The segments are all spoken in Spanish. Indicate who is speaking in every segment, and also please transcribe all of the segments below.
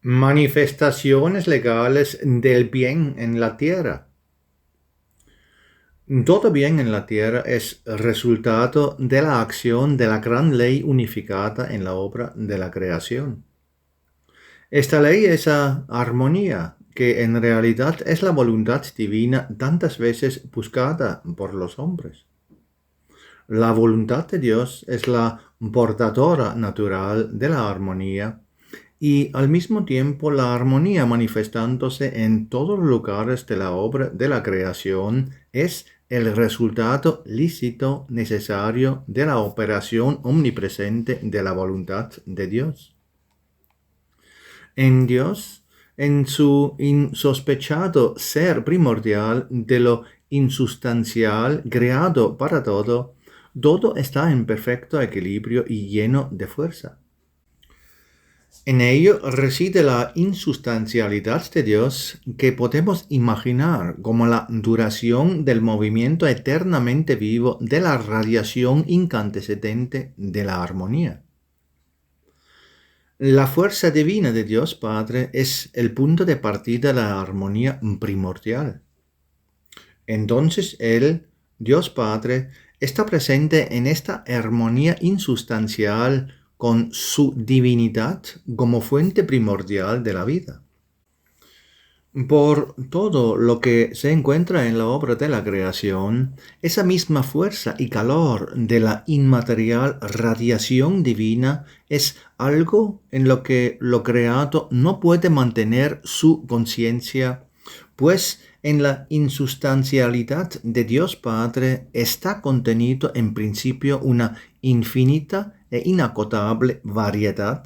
Speaker 1: Manifestaciones legales del bien en la tierra. Todo bien en la tierra es resultado de la acción de la gran ley unificada en la obra de la creación. Esta ley es la armonía, que en realidad es la voluntad divina tantas veces buscada por los hombres. La voluntad de Dios es la portadora natural de la armonía y al mismo tiempo la armonía manifestándose en todos los lugares de la obra de la creación es el resultado lícito necesario de la operación omnipresente de la voluntad de Dios. En Dios, en su insospechado ser primordial de lo insustancial creado para todo, todo está en perfecto equilibrio y lleno de fuerza. En ello reside la insustancialidad de Dios que podemos imaginar como la duración del movimiento eternamente vivo de la radiación incandescente de la armonía. La fuerza divina de Dios Padre es el punto de partida de la armonía primordial. Entonces Él, Dios Padre, está presente en esta armonía insustancial con su divinidad como fuente primordial de la vida. Por todo lo que se encuentra en la obra de la creación, esa misma fuerza y calor de la inmaterial radiación divina es algo en lo que lo creado no puede mantener su conciencia, pues en la insustancialidad de Dios Padre está contenido en principio una infinita e inagotable variedad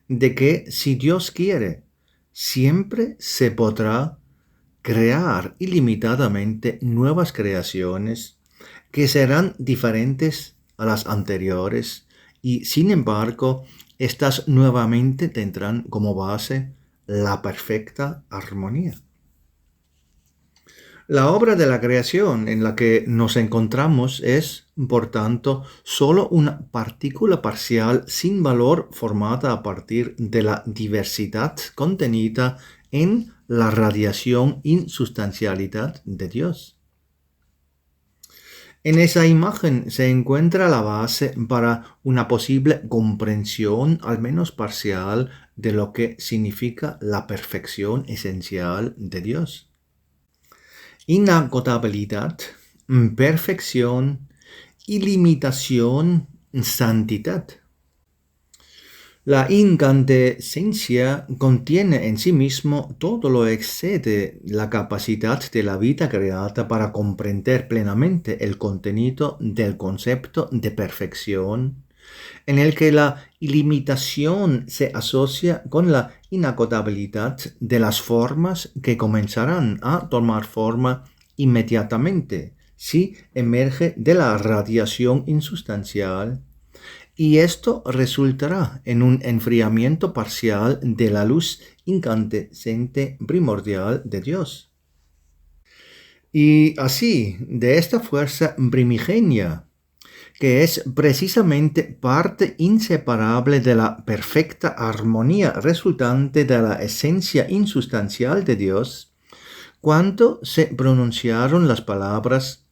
Speaker 1: de que, si Dios quiere, siempre se podrá crear ilimitadamente nuevas creaciones que serán diferentes a las anteriores y, sin embargo, estas nuevamente tendrán como base la perfecta armonía. La obra de la creación en la que nos encontramos es, por tanto, sólo una partícula parcial sin valor formada a partir de la diversidad contenida en la radiación insustancialidad de Dios. En esa imagen se encuentra la base para una posible comprensión, al menos parcial, de lo que significa la perfección esencial de Dios. Inagotabilidad, perfección, ilimitación, santidad. La incandescencia contiene en sí mismo todo lo que excede la capacidad de la vida creada para comprender plenamente el contenido del concepto de perfección, en el que la ilimitación se asocia con la inagotabilidad de las formas que comenzarán a tomar forma inmediatamente si emerge de la radiación insustancial, y esto resultará en un enfriamiento parcial de la luz incandescente primordial de Dios. Y así, de esta fuerza primigenia, que es precisamente parte inseparable de la perfecta armonía resultante de la esencia insustancial de Dios, cuando se pronunciaron las palabras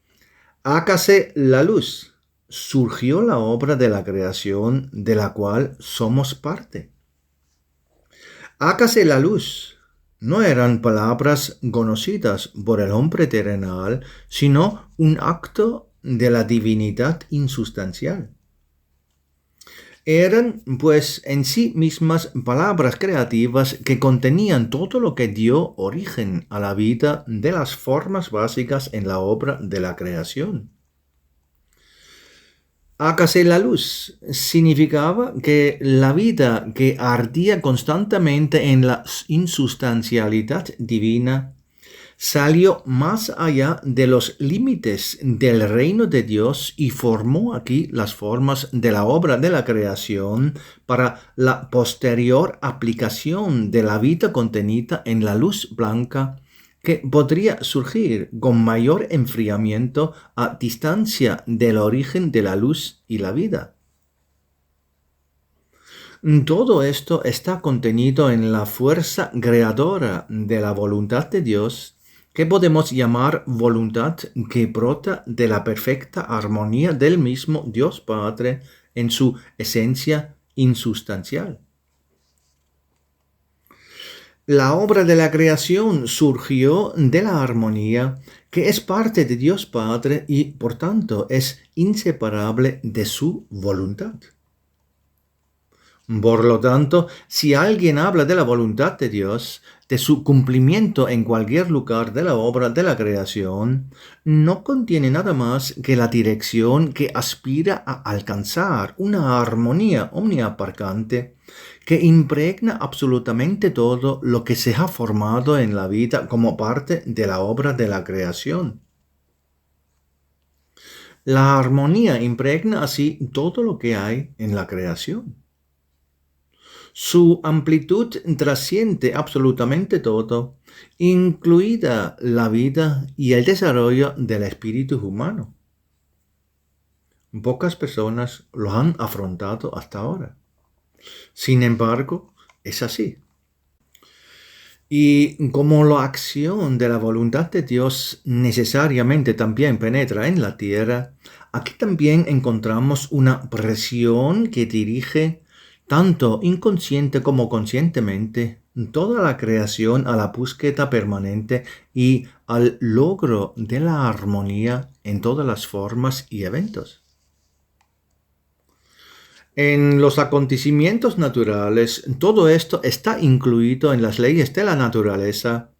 Speaker 1: «Hágase la luz», surgió la obra de la creación de la cual somos parte. «Hágase la luz» no eran palabras conocidas por el hombre terrenal, sino un acto de la divinidad insustancial. Eran, pues, en sí mismas palabras creativas que contenían todo lo que dio origen a la vida de las formas básicas en la obra de la creación. Hágase la luz significaba que la vida que ardía constantemente en la insustancialidad divina salió más allá de los límites del reino de Dios y formó aquí las formas de la obra de la creación para la posterior aplicación de la vida contenida en la luz blanca, que podría surgir con mayor enfriamiento a distancia del origen de la luz y la vida. Todo esto está contenido en la fuerza creadora de la voluntad de Dios, que podemos llamar voluntad que brota de la perfecta armonía del mismo Dios Padre en su esencia insustancial. La obra de la creación surgió de la armonía que es parte de Dios Padre y por tanto es inseparable de su voluntad. Por lo tanto, si alguien habla de la voluntad de Dios, de su cumplimiento en cualquier lugar de la obra de la creación, no contiene nada más que la dirección que aspira a alcanzar una armonía omniabarcante que impregna absolutamente todo lo que se ha formado en la vida como parte de la obra de la creación. La armonía impregna así todo lo que hay en la creación. Su amplitud trasciende absolutamente todo, incluida la vida y el desarrollo del espíritu humano. Pocas personas lo han afrontado hasta ahora. Sin embargo, es así. Y como la acción de la voluntad de Dios necesariamente también penetra en la tierra, aquí también encontramos una presión que dirige tanto inconsciente como conscientemente toda la creación a la búsqueda permanente y al logro de la armonía en todas las formas y eventos. En los acontecimientos naturales, todo esto está incluido en las leyes de la naturaleza,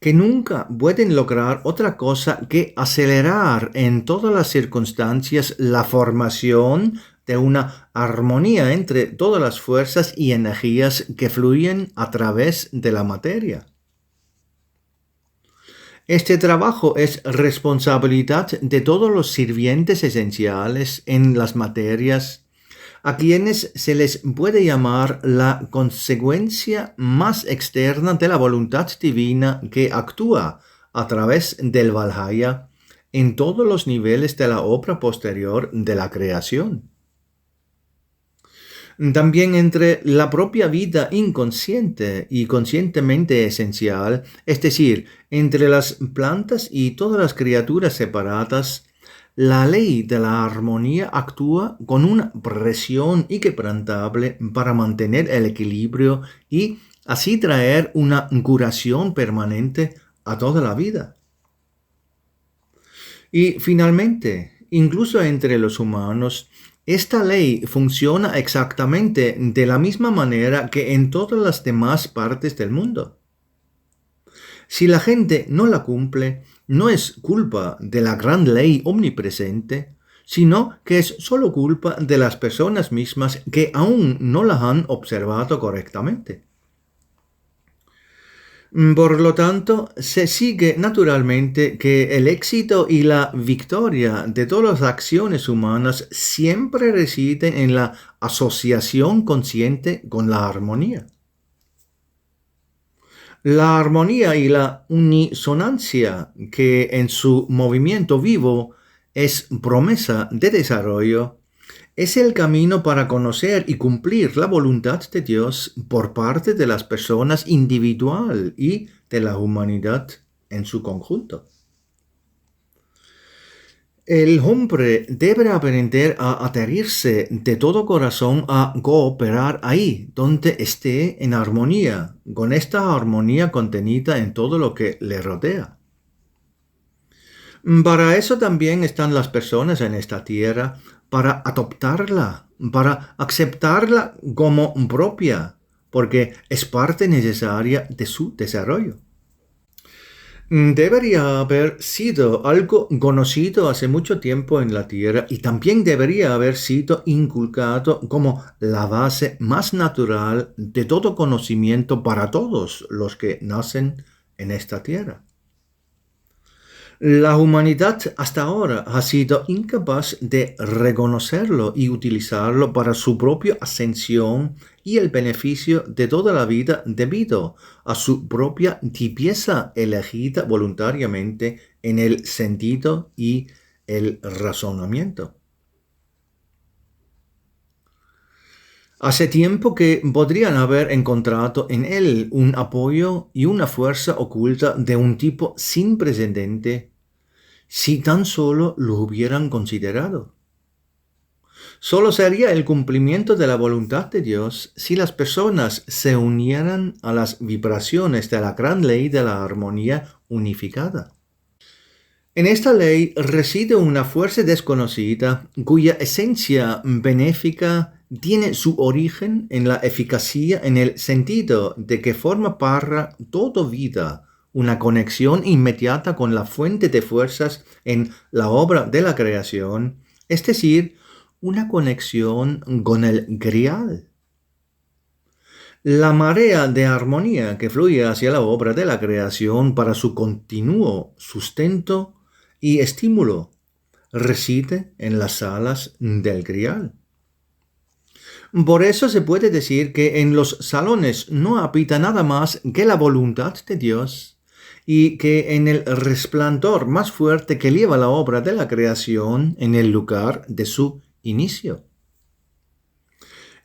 Speaker 1: que nunca pueden lograr otra cosa que acelerar en todas las circunstancias la formación de una armonía entre todas las fuerzas y energías que fluyen a través de la materia. Este trabajo es responsabilidad de todos los sirvientes esenciales en las materias, a quienes se les puede llamar la consecuencia más externa de la voluntad divina que actúa a través del Valhalla en todos los niveles de la obra posterior de la creación. También entre la propia vida inconsciente y conscientemente esencial, es decir, entre las plantas y todas las criaturas separadas, la ley de la armonía actúa con una presión inquebrantable para mantener el equilibrio y así traer una curación permanente a toda la vida. Y finalmente, incluso entre los humanos, esta ley funciona exactamente de la misma manera que en todas las demás partes del mundo. Si la gente no la cumple, no es culpa de la gran ley omnipresente, sino que es solo culpa de las personas mismas que aún no la han observado correctamente. Por lo tanto, se sigue naturalmente que el éxito y la victoria de todas las acciones humanas siempre residen en la asociación consciente con la armonía. La armonía y la unisonancia, que en su movimiento vivo es promesa de desarrollo, es el camino para conocer y cumplir la voluntad de Dios por parte de las personas individual y de la humanidad en su conjunto. El hombre debe aprender a adherirse de todo corazón a cooperar ahí, donde esté en armonía, con esta armonía contenida en todo lo que le rodea. Para eso también están las personas en esta tierra, para adoptarla, para aceptarla como propia, porque es parte necesaria de su desarrollo. Debería haber sido algo conocido hace mucho tiempo en la tierra y también debería haber sido inculcado como la base más natural de todo conocimiento para todos los que nacen en esta tierra. La humanidad hasta ahora ha sido incapaz de reconocerlo y utilizarlo para su propia ascensión y el beneficio de toda la vida debido a su propia tibieza elegida voluntariamente en el sentido y el razonamiento. Hace tiempo que podrían haber encontrado en él un apoyo y una fuerza oculta de un tipo sin precedente si tan solo lo hubieran considerado. Solo sería el cumplimiento de la voluntad de Dios si las personas se unieran a las vibraciones de la gran ley de la armonía unificada. En esta ley reside una fuerza desconocida cuya esencia benéfica tiene su origen en la eficacia en el sentido de que forma para toda vida una conexión inmediata con la fuente de fuerzas en la obra de la creación, es decir, una conexión con el Grial. La marea de armonía que fluye hacia la obra de la creación para su continuo sustento y estímulo reside en las alas del Grial. Por eso se puede decir que en los salones no habita nada más que la voluntad de Dios y que en el resplandor más fuerte que lleva la obra de la creación en el lugar de su inicio.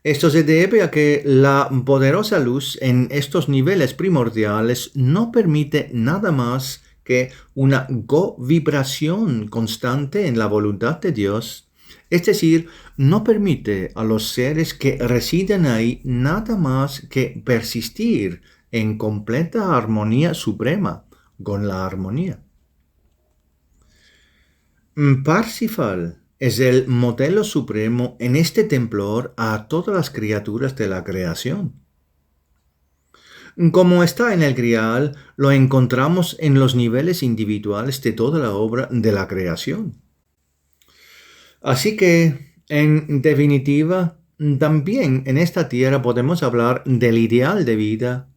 Speaker 1: Esto se debe a que la poderosa luz en estos niveles primordiales no permite nada más que una vibración constante en la voluntad de Dios, es decir, no permite a los seres que residen ahí nada más que persistir en completa armonía suprema con la armonía. Parsifal es el modelo supremo en este temblor a todas las criaturas de la creación. Como está en el Grial, lo encontramos en los niveles individuales de toda la obra de la creación. Así que, en definitiva, también en esta tierra podemos hablar del ideal de vida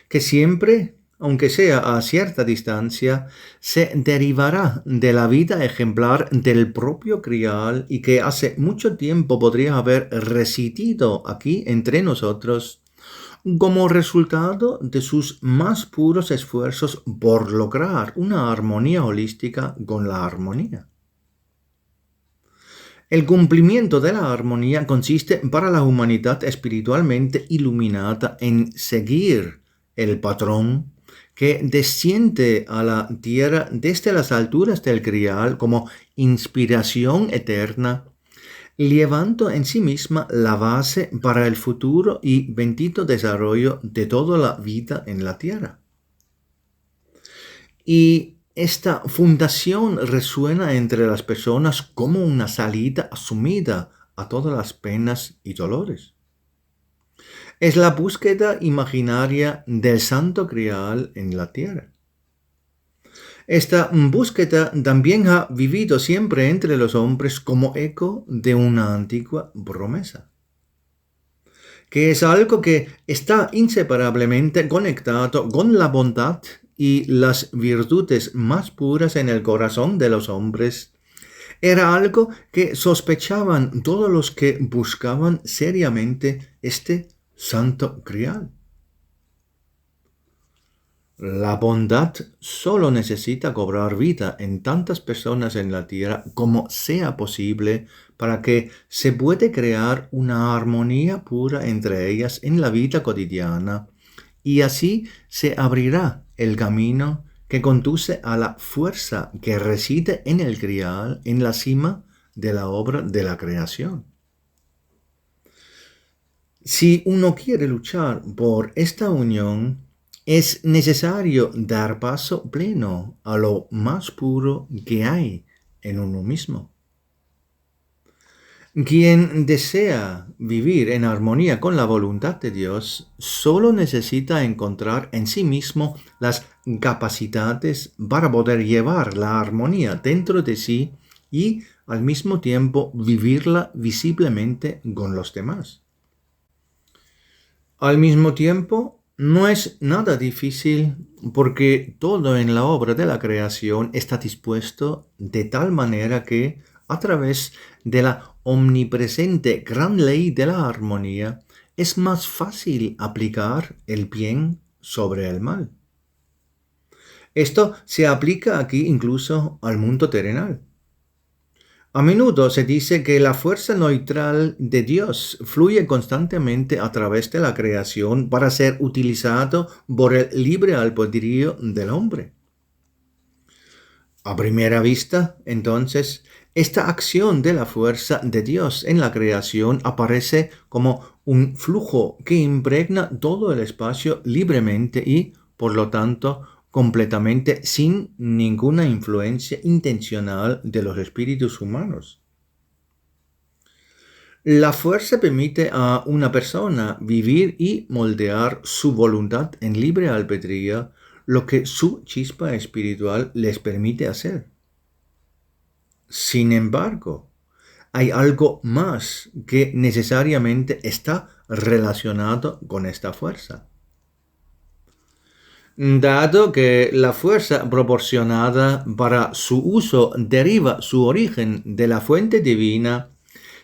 Speaker 1: que siempre, aunque sea a cierta distancia, se derivará de la vida ejemplar del propio Grial y que hace mucho tiempo podría haber residido aquí entre nosotros como resultado de sus más puros esfuerzos por lograr una armonía holística con la armonía. El cumplimiento de la armonía consiste para la humanidad espiritualmente iluminada en seguir el patrón que desciende a la tierra desde las alturas del Grial como inspiración eterna, llevando en sí misma la base para el futuro y bendito desarrollo de toda la vida en la tierra. Y esta fundación resuena entre las personas como una salida asumida a todas las penas y dolores. Es la búsqueda imaginaria del Santo Grial en la tierra. Esta búsqueda también ha vivido siempre entre los hombres como eco de una antigua promesa, que es algo que está inseparablemente conectado con la bondad y las virtudes más puras en el corazón de los hombres. Era algo que sospechaban todos los que buscaban seriamente este Santo Grial. La bondad solo necesita cobrar vida en tantas personas en la tierra como sea posible para que se pueda crear una armonía pura entre ellas en la vida cotidiana y así se abrirá el camino que conduce a la fuerza que reside en el Grial en la cima de la obra de la creación. Si uno quiere luchar por esta unión, es necesario dar paso pleno a lo más puro que hay en uno mismo. Quien desea vivir en armonía con la voluntad de Dios solo necesita encontrar en sí mismo las capacidades para poder llevar la armonía dentro de sí y al mismo tiempo vivirla visiblemente con los demás. Al mismo tiempo, no es nada difícil porque todo en la obra de la creación está dispuesto de tal manera que, a través de la omnipresente gran ley de la armonía, es más fácil aplicar el bien sobre el mal. Esto se aplica aquí incluso al mundo terrenal. A menudo se dice que la fuerza neutral de Dios fluye constantemente a través de la creación para ser utilizado por el libre albedrío del hombre. A primera vista, entonces, esta acción de la fuerza de Dios en la creación aparece como un flujo que impregna todo el espacio libremente y, por lo tanto, completamente sin ninguna influencia intencional de los espíritus humanos. La fuerza permite a una persona vivir y moldear su voluntad en libre albedrío, lo que su chispa espiritual les permite hacer. Sin embargo, hay algo más que necesariamente está relacionado con esta fuerza. Dado que la fuerza proporcionada para su uso deriva su origen de la fuente divina,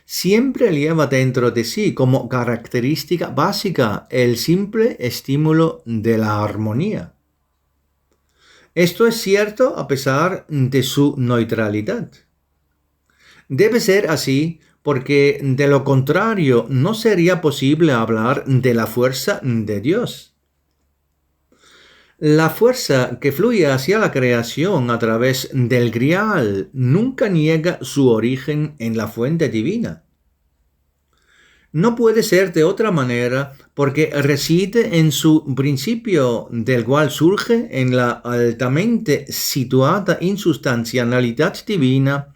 Speaker 1: siempre lleva dentro de sí como característica básica el simple estímulo de la armonía. Esto es cierto a pesar de su neutralidad. Debe ser así porque de lo contrario no sería posible hablar de la fuerza de Dios. La fuerza que fluye hacia la creación a través del grial nunca niega su origen en la fuente divina. No puede ser de otra manera porque reside en su principio, del cual surge en la altamente situada insustancialidad divina,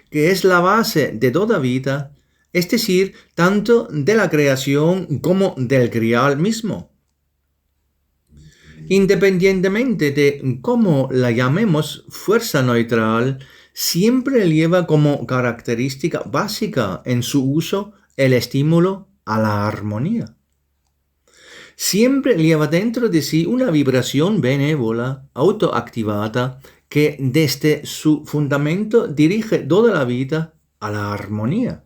Speaker 1: que es la base de toda vida, es decir, tanto de la creación como del grial mismo. Independientemente de cómo la llamemos fuerza neutral, siempre lleva como característica básica en su uso el estímulo a la armonía. Siempre lleva dentro de sí una vibración benévola, autoactivada, que desde su fundamento dirige toda la vida a la armonía.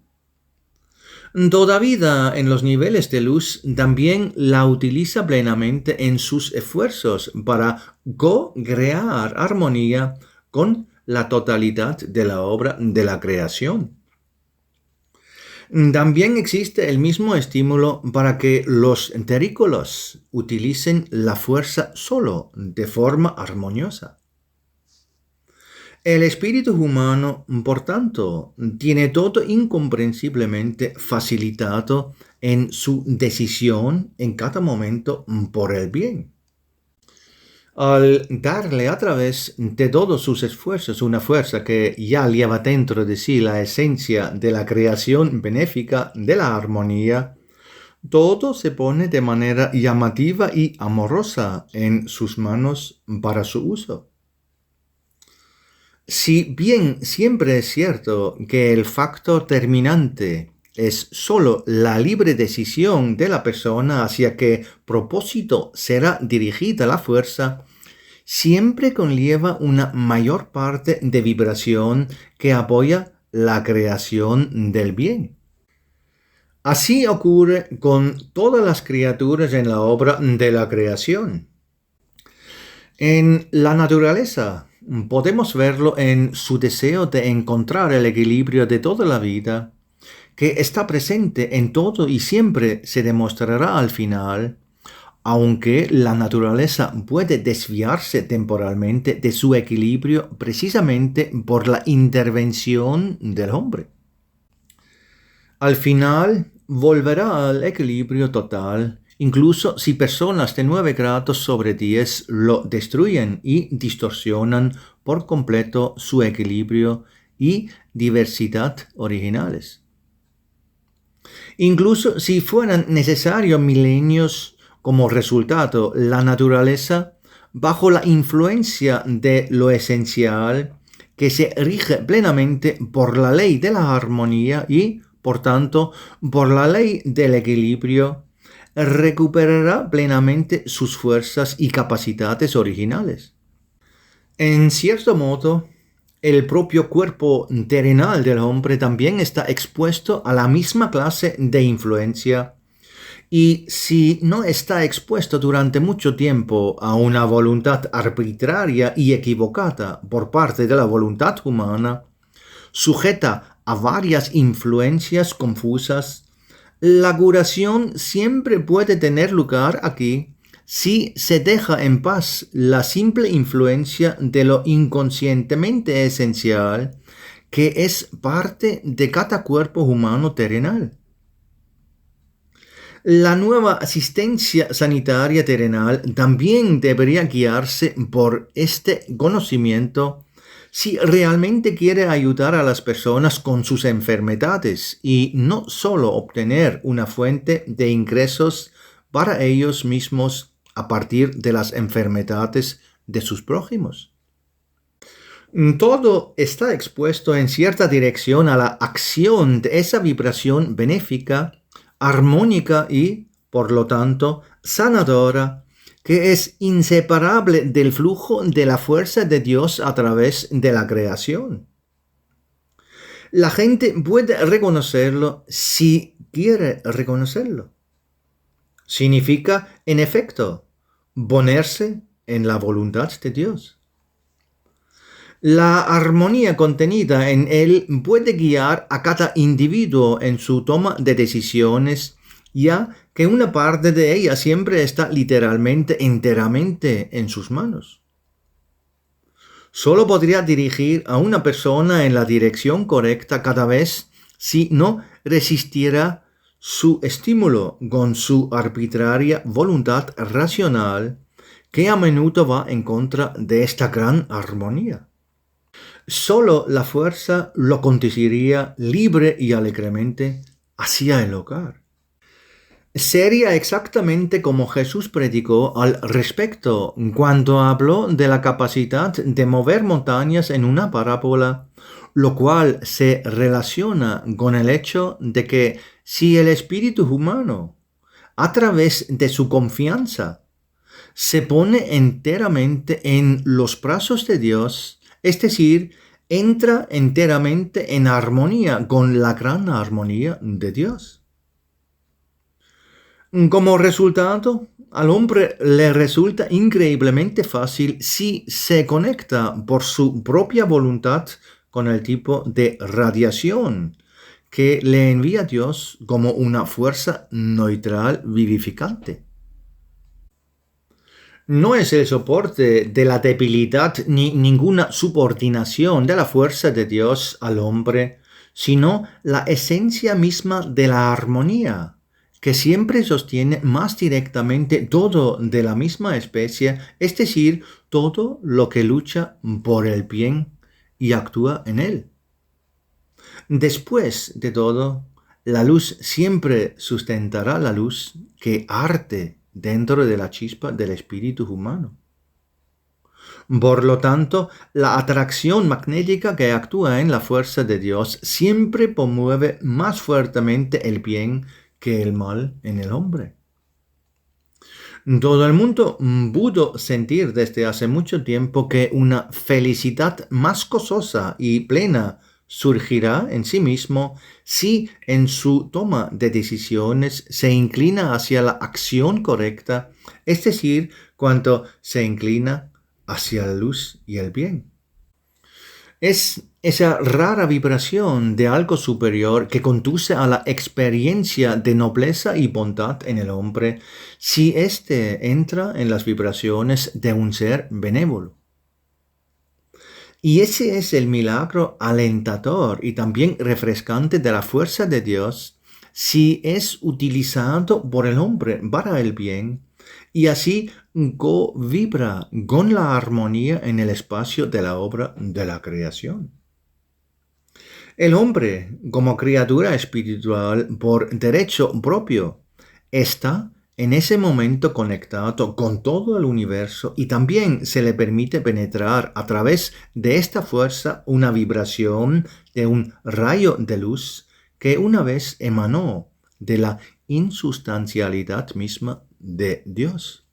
Speaker 1: Toda vida en los niveles de luz también la utiliza plenamente en sus esfuerzos para co-crear armonía con la totalidad de la obra de la creación. También existe el mismo estímulo para que los terrícolas utilicen la fuerza solo de forma armoniosa. El espíritu humano, por tanto, tiene todo incomprensiblemente facilitado en su decisión en cada momento por el bien. Al darle a través de todos sus esfuerzos una fuerza que ya lleva dentro de sí la esencia de la creación benéfica de la armonía, todo se pone de manera llamativa y amorosa en sus manos para su uso. Si bien siempre es cierto que el factor terminante es solo la libre decisión de la persona hacia qué propósito será dirigida la fuerza, siempre conlleva una mayor parte de vibración que apoya la creación del bien. Así ocurre con todas las criaturas en la obra de la creación. En la naturaleza podemos verlo en su deseo de encontrar el equilibrio de toda la vida, que está presente en todo y siempre se demostrará al final, aunque la naturaleza puede desviarse temporalmente de su equilibrio precisamente por la intervención del hombre. Al final volverá al equilibrio total, incluso si personas de 9 grados sobre 10 lo destruyen y distorsionan por completo su equilibrio y diversidad originales. Incluso si fueran necesarios milenios como resultado, la naturaleza, bajo la influencia de lo esencial, que se rige plenamente por la ley de la armonía y, por tanto, por la ley del equilibrio, recuperará plenamente sus fuerzas y capacidades originales. En cierto modo, el propio cuerpo terrenal del hombre también está expuesto a la misma clase de influencia, y si no está expuesto durante mucho tiempo a una voluntad arbitraria y equivocada por parte de la voluntad humana, sujeta a varias influencias confusas, la curación siempre puede tener lugar aquí si se deja en paz la simple influencia de lo inconscientemente esencial que es parte de cada cuerpo humano terrenal. La nueva asistencia sanitaria terrenal también debería guiarse por este conocimiento si realmente quiere ayudar a las personas con sus enfermedades y no solo obtener una fuente de ingresos para ellos mismos a partir de las enfermedades de sus prójimos. Todo está expuesto en cierta dirección a la acción de esa vibración benéfica, armónica y, por lo tanto, sanadora, que es inseparable del flujo de la fuerza de Dios a través de la creación. La gente puede reconocerlo si quiere reconocerlo. Significa, en efecto, ponerse en la voluntad de Dios. La armonía contenida en él puede guiar a cada individuo en su toma de decisiones, ya que una parte de ella siempre está literalmente enteramente en sus manos. Solo podría dirigir a una persona en la dirección correcta cada vez si no resistiera su estímulo con su arbitraria voluntad racional, que a menudo va en contra de esta gran armonía. Solo la fuerza lo conduciría libre y alegremente hacia el hogar. Sería exactamente como Jesús predicó al respecto cuando habló de la capacidad de mover montañas en una parábola, lo cual se relaciona con el hecho de que si el espíritu humano, a través de su confianza, se pone enteramente en los brazos de Dios, es decir, entra enteramente en armonía con la gran armonía de Dios. Como resultado, al hombre le resulta increíblemente fácil si se conecta por su propia voluntad con el tipo de radiación que le envía Dios como una fuerza neutral vivificante. No es el soporte de la debilidad ni ninguna subordinación de la fuerza de Dios al hombre, sino la esencia misma de la armonía, que siempre sostiene más directamente todo de la misma especie, es decir, todo lo que lucha por el bien y actúa en él. Después de todo, la luz siempre sustentará la luz que arde dentro de la chispa del espíritu humano. Por lo tanto, la atracción magnética que actúa en la fuerza de Dios siempre promueve más fuertemente el bien que el mal en el hombre. Todo el mundo pudo sentir desde hace mucho tiempo que una felicidad más gozosa y plena surgirá en sí mismo si en su toma de decisiones se inclina hacia la acción correcta, es decir, cuando se inclina hacia la luz y el bien. Es esa rara vibración de algo superior que conduce a la experiencia de nobleza y bondad en el hombre si éste entra en las vibraciones de un ser benévolo. Y ese es el milagro alentador y también refrescante de la fuerza de Dios si es utilizado por el hombre para el bien y así vibra con la armonía en el espacio de la obra de la creación. El hombre, como criatura espiritual por derecho propio, está en ese momento conectado con todo el universo y también se le permite penetrar a través de esta fuerza una vibración de un rayo de luz que una vez emanó de la insustancialidad misma de Dios.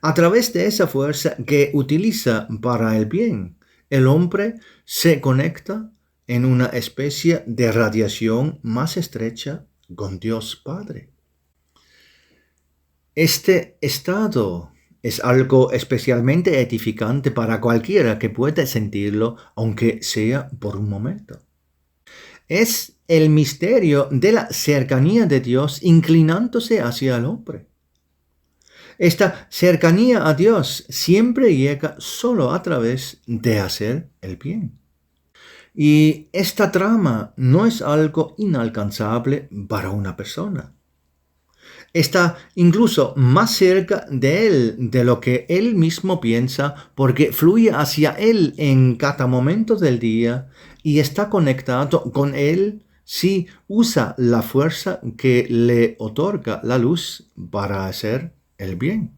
Speaker 1: A través de esa fuerza que utiliza para el bien, el hombre se conecta en una especie de radiación más estrecha con Dios Padre. Este estado es algo especialmente edificante para cualquiera que pueda sentirlo, aunque sea por un momento. Es el misterio de la cercanía de Dios inclinándose hacia el hombre. Esta cercanía a Dios siempre llega solo a través de hacer el bien. Y esta trama no es algo inalcanzable para una persona. Está incluso más cerca de él de lo que él mismo piensa porque fluye hacia él en cada momento del día y está conectado con él si usa la fuerza que le otorga la luz para hacer el bien.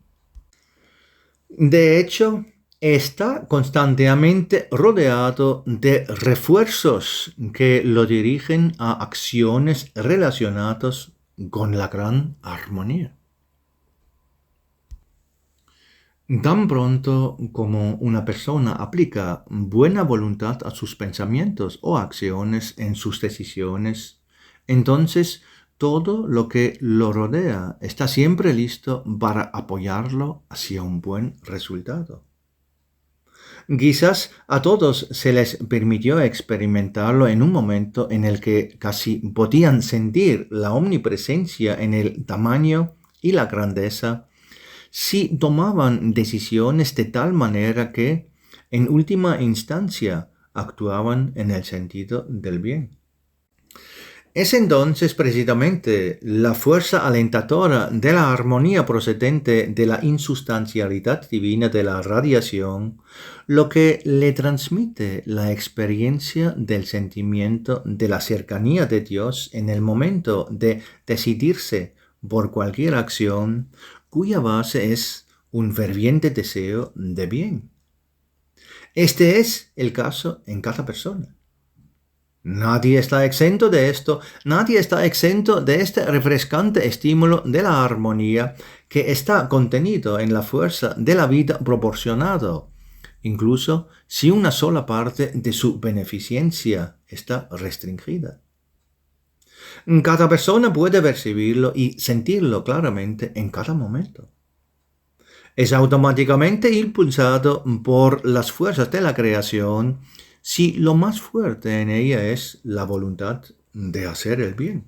Speaker 1: De hecho, está constantemente rodeado de refuerzos que lo dirigen a acciones relacionadas con la gran armonía. Tan pronto como una persona aplica buena voluntad a sus pensamientos o acciones en sus decisiones, entonces todo lo que lo rodea está siempre listo para apoyarlo hacia un buen resultado. Quizás a todos se les permitió experimentarlo en un momento en el que casi podían sentir la omnipresencia en el tamaño y la grandeza si tomaban decisiones de tal manera que, en última instancia, actuaban en el sentido del bien. Es entonces precisamente la fuerza alentadora de la armonía procedente de la insustancialidad divina de la radiación lo que le transmite la experiencia del sentimiento de la cercanía de Dios en el momento de decidirse por cualquier acción cuya base es un ferviente deseo de bien. Este es el caso en cada persona. Nadie está exento de esto, nadie está exento de este refrescante estímulo de la armonía que está contenido en la fuerza de la vida proporcionado, incluso si una sola parte de su beneficencia está restringida. Cada persona puede percibirlo y sentirlo claramente en cada momento. Es automáticamente impulsado por las fuerzas de la creación si lo más fuerte en ella es la voluntad de hacer el bien.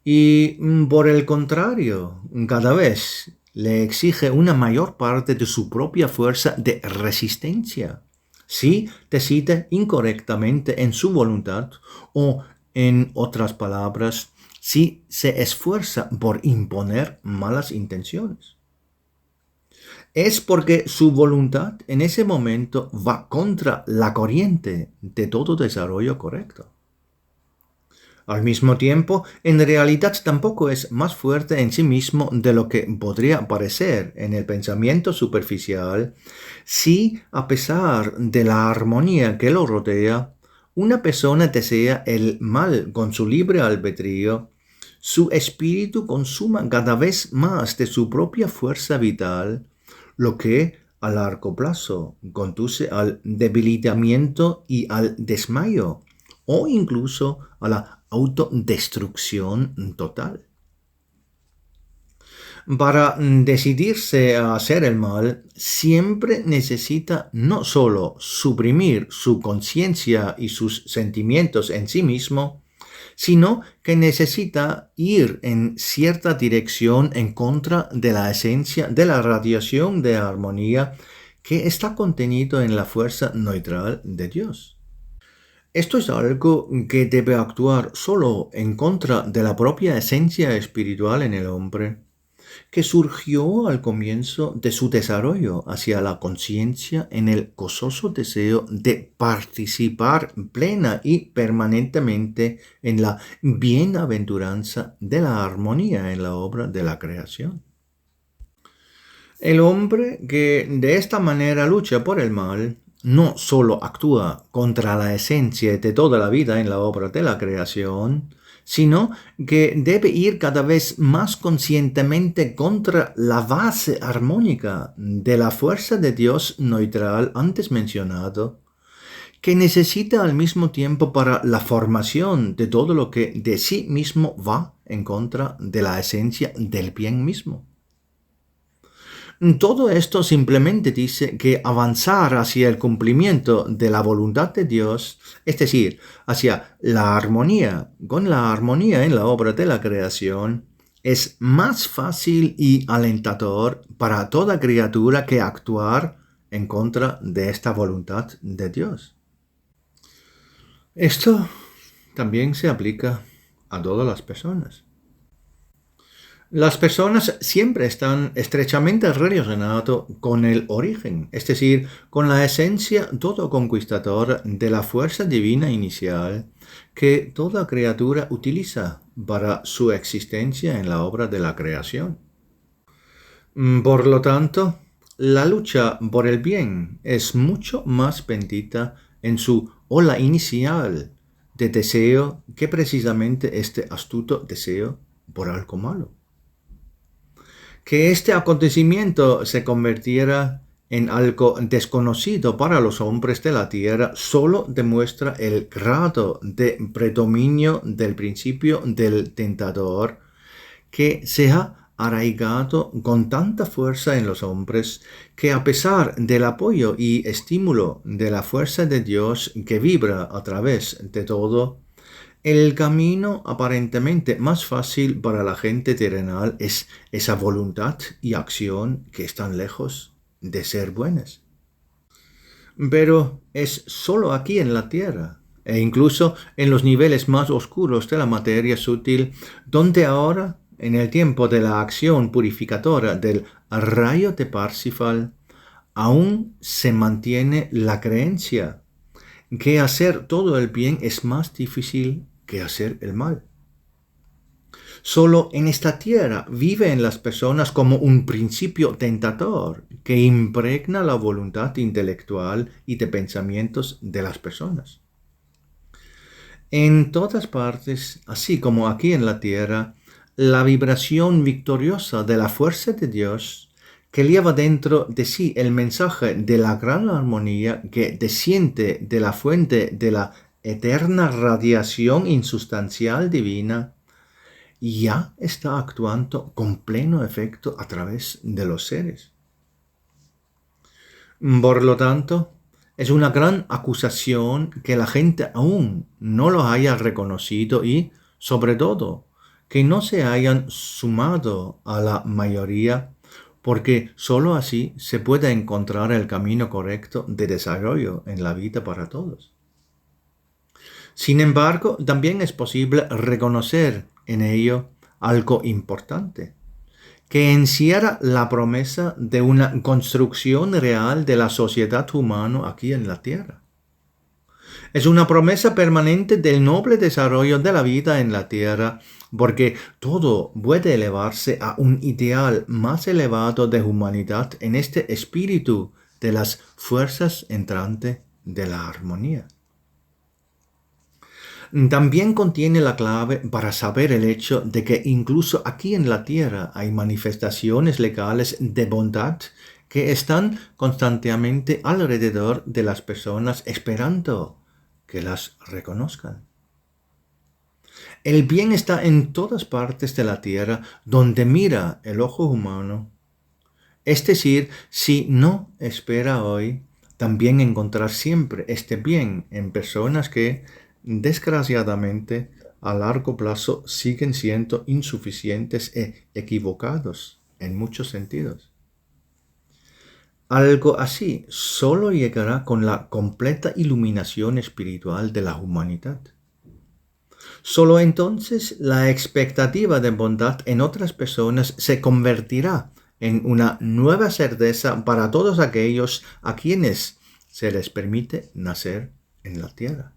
Speaker 1: Y por el contrario, cada vez le exige una mayor parte de su propia fuerza de resistencia si decide incorrectamente en su voluntad o, en otras palabras, si se esfuerza por imponer malas intenciones. Es porque su voluntad en ese momento va contra la corriente de todo desarrollo correcto. Al mismo tiempo, en realidad tampoco es más fuerte en sí mismo de lo que podría parecer en el pensamiento superficial si, a pesar de la armonía que lo rodea, una persona desea el mal con su libre albedrío, su espíritu consuma cada vez más de su propia fuerza vital, lo que a largo plazo conduce al debilitamiento y al desmayo, o incluso a la autodestrucción total. Para decidirse a hacer el mal, siempre necesita no solo suprimir su conciencia y sus sentimientos en sí mismo, sino que necesita ir en cierta dirección en contra de la esencia de la radiación de armonía que está contenido en la fuerza neutral de Dios. Esto es algo que debe actuar solo en contra de la propia esencia espiritual en el hombre, que surgió al comienzo de su desarrollo hacia la conciencia en el gozoso deseo de participar plena y permanentemente en la bienaventuranza de la armonía en la obra de la creación. El hombre que de esta manera lucha por el mal no solo actúa contra la esencia de toda la vida en la obra de la creación, sino que debe ir cada vez más conscientemente contra la base armónica de la fuerza de Dios neutral antes mencionado, que necesita al mismo tiempo para la formación de todo lo que de sí mismo va en contra de la esencia del bien mismo. Todo esto simplemente dice que avanzar hacia el cumplimiento de la voluntad de Dios, es decir, hacia la armonía, con la armonía en la obra de la creación, es más fácil y alentador para toda criatura que actuar en contra de esta voluntad de Dios. Esto también se aplica a todas las personas. Las personas siempre están estrechamente relacionadas con el origen, es decir, con la esencia todo conquistadora de la fuerza divina inicial que toda criatura utiliza para su existencia en la obra de la creación. Por lo tanto, la lucha por el bien es mucho más bendita en su ola inicial de deseo que precisamente este astuto deseo por algo malo. Que este acontecimiento se convirtiera en algo desconocido para los hombres de la tierra solo demuestra el grado de predominio del principio del tentador que se ha arraigado con tanta fuerza en los hombres que a pesar del apoyo y estímulo de la fuerza de Dios que vibra a través de todo, el camino aparentemente más fácil para la gente terrenal es esa voluntad y acción que están lejos de ser buenas. Pero es solo aquí en la tierra, e incluso en los niveles más oscuros de la materia sutil, donde ahora, en el tiempo de la acción purificadora del rayo de Parsifal, aún se mantiene la creencia que hacer todo el bien es más difícil que hacer el mal. Solo en esta tierra vive en las personas como un principio tentador que impregna la voluntad intelectual y de pensamientos de las personas. En todas partes, así como aquí en la tierra, la vibración victoriosa de la fuerza de Dios que lleva dentro de sí el mensaje de la gran armonía que desciende de la fuente de la eterna radiación insustancial divina, ya está actuando con pleno efecto a través de los seres. Por lo tanto, es una gran acusación que la gente aún no lo haya reconocido y, sobre todo, que no se hayan sumado a la mayoría, porque sólo así se puede encontrar el camino correcto de desarrollo en la vida para todos. Sin embargo, también es posible reconocer en ello algo importante, que encierra la promesa de una construcción real de la sociedad humana aquí en la Tierra. Es una promesa permanente del noble desarrollo de la vida en la Tierra, porque todo puede elevarse a un ideal más elevado de humanidad en este espíritu de las fuerzas entrantes de la armonía. También contiene la clave para saber el hecho de que incluso aquí en la Tierra hay manifestaciones legales de bondad que están constantemente alrededor de las personas esperando que las reconozcan. El bien está en todas partes de la Tierra donde mira el ojo humano. Es decir, si no espera hoy, también encontrar siempre este bien en personas que, desgraciadamente, a largo plazo siguen siendo insuficientes e equivocados en muchos sentidos. Algo así solo llegará con la completa iluminación espiritual de la humanidad. Solo entonces la expectativa de bondad en otras personas se convertirá en una nueva certeza para todos aquellos a quienes se les permite nacer en la tierra.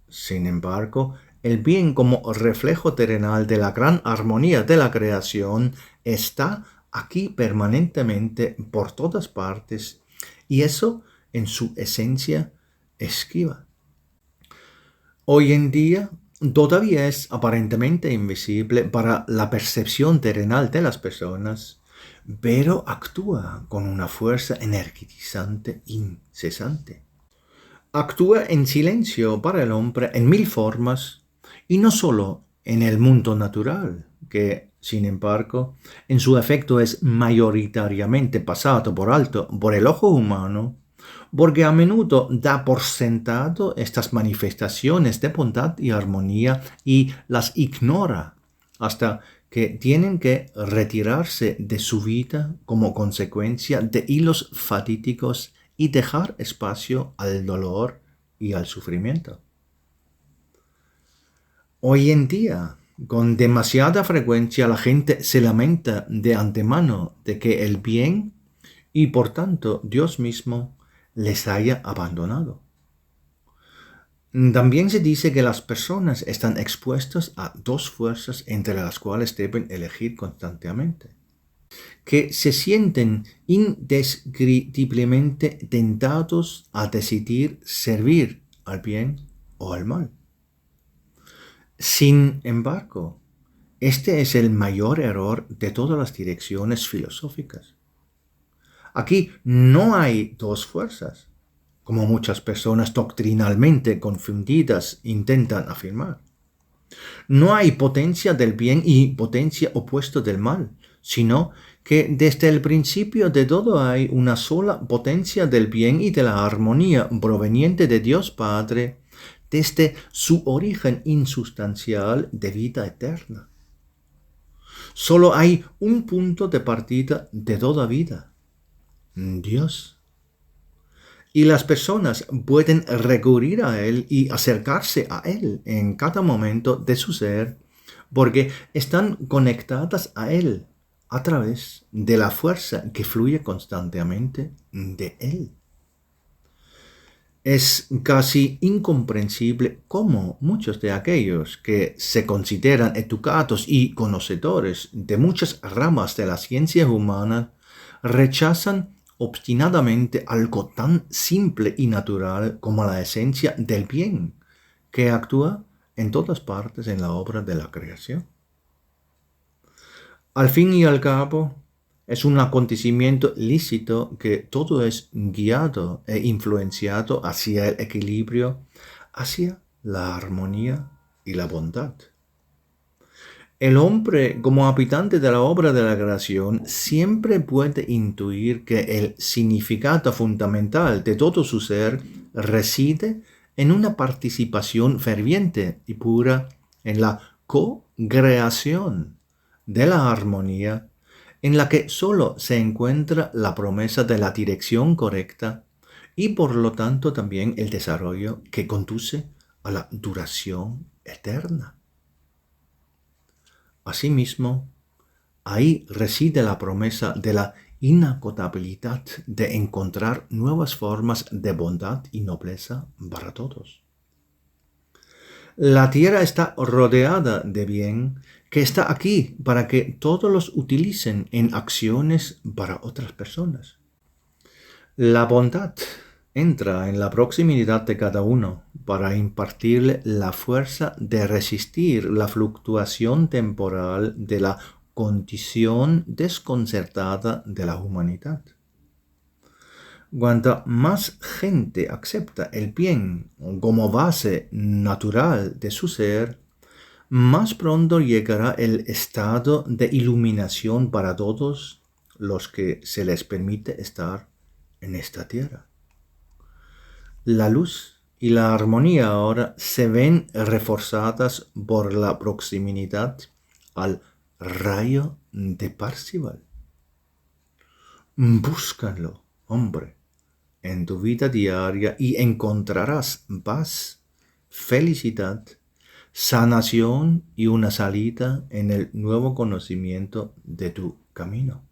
Speaker 1: Sin embargo, el bien como reflejo terrenal de la gran armonía de la creación está aquí permanentemente por todas partes y eso en su esencia esquiva. Hoy en día todavía es aparentemente invisible para la percepción terrenal de las personas, pero actúa con una fuerza energizante incesante. Actúa en silencio para el hombre en mil formas y no solo en el mundo natural, que Sin embargo, en su efecto es mayoritariamente pasado por alto por el ojo humano, porque a menudo da por sentado estas manifestaciones de bondad y armonía y las ignora hasta que tienen que retirarse de su vida como consecuencia de hilos fatídicos y dejar espacio al dolor y al sufrimiento. Hoy en día, con demasiada frecuencia la gente se lamenta de antemano de que el bien y por tanto Dios mismo les haya abandonado. También se dice que las personas están expuestas a dos fuerzas entre las cuales deben elegir constantemente, que se sienten indescriptiblemente tentados a decidir servir al bien o al mal. Sin embargo, este es el mayor error de todas las direcciones filosóficas. Aquí no hay dos fuerzas, como muchas personas doctrinalmente confundidas intentan afirmar. No hay potencia del bien y potencia opuesta del mal, sino que desde el principio de todo hay una sola potencia del bien y de la armonía proveniente de Dios Padre desde su origen insustancial de vida eterna. Solo hay un punto de partida de toda vida: Dios. Y las personas pueden recurrir a Él y acercarse a Él en cada momento de su ser, porque están conectadas a Él a través de la fuerza que fluye constantemente de Él. Es casi incomprensible cómo muchos de aquellos que se consideran educados y conocedores de muchas ramas de la ciencia humana rechazan obstinadamente algo tan simple y natural como la esencia del bien, que actúa en todas partes en la obra de la creación. Al fin y al cabo, es un acontecimiento lícito que todo es guiado e influenciado hacia el equilibrio, hacia la armonía y la bondad. El hombre, como habitante de la obra de la creación, siempre puede intuir que el significado fundamental de todo su ser reside en una participación ferviente y pura en la co-creación de la armonía, en la que sólo se encuentra la promesa de la dirección correcta y por lo tanto también el desarrollo que conduce a la duración eterna. Asimismo, ahí reside la promesa de la inagotabilidad de encontrar nuevas formas de bondad y nobleza para todos. La tierra está rodeada de bien que está aquí para que todos los utilicen en acciones para otras personas. La bondad entra en la proximidad de cada uno para impartirle la fuerza de resistir la fluctuación temporal de la condición desconcertada de la humanidad. Cuanta más gente acepta el bien como base natural de su ser, más pronto llegará el estado de iluminación para todos los que se les permite estar en esta tierra. La luz y la armonía ahora se ven reforzadas por la proximidad al rayo de Parzival. Búscalo, hombre, en tu vida diaria y encontrarás paz, felicidad, sanación y una salida en el nuevo conocimiento de tu camino.